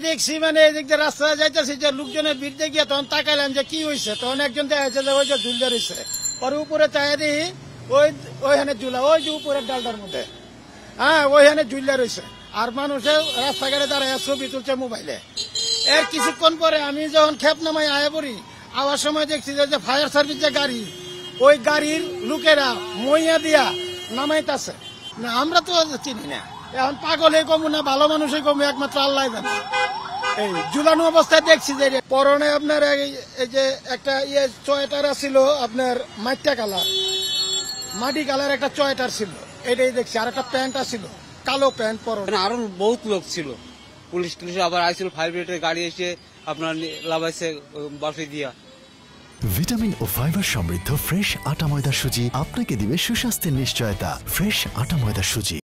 দেখছি মানে এদিক দিয়ে রাস্তায় যাইতেছি যে লোকজনের ভিড় দেখিয়ে তখন তাকাইলাম যে কি হয়েছে, তখন একজন দেখা যাচ্ছে যে ওই যে ঝুলতে রয়েছে, পরে উপরে চাই দিই ওইখানে ঝুলা, ওই যে উপরের ডালটার মধ্যে, হ্যাঁ ওইখানে ঝুললে রয়েছে। আর মানুষে রাস্তাঘাটে দাঁড়ায় ছবি তুলছে মোবাইলে। এর কিছুক্ষণ পরে আমি যখন খেপ নামাই আয়া পড়ি, আওয়ার সময় দেখছি যে ফায়ার সার্ভিস যে গাড়ি, ওই গাড়ির লোকেরা মইয়া দিয়া নামাইতেছে। না আমরা তো চিনি না, এখন পাগলে কমু না ভালো মানুষই কমু, একমাত্র আল্লাহ জানে। এই ঝুলানো অবস্থায় দেখছি যে পরনে আপনার এই যে একটা চয়েটার ছিল আপনার মাইটা কালার, মাটি কালার একটা চয়েটার ছিল, এটাই দেখছি। আর একটা প্যান্ট ছিল কালো প্যান্ট পরনে। আরো বহুত লোক ছিল, পুলিশ টুলিশ আবার আইছিল, ফায়ার ব্রিগেডের গাড়ি এসে আপনার লাভাইছে বাসে দিয়া। ভিটামিন ও ফাইবার সমৃদ্ধ ফ্রেশ আটা ময়দা সুজি আপনাকে দিবে সুস্বাস্থ্যের নিশ্চয়তা। ফ্রেশ আটা ময়দা সুজি।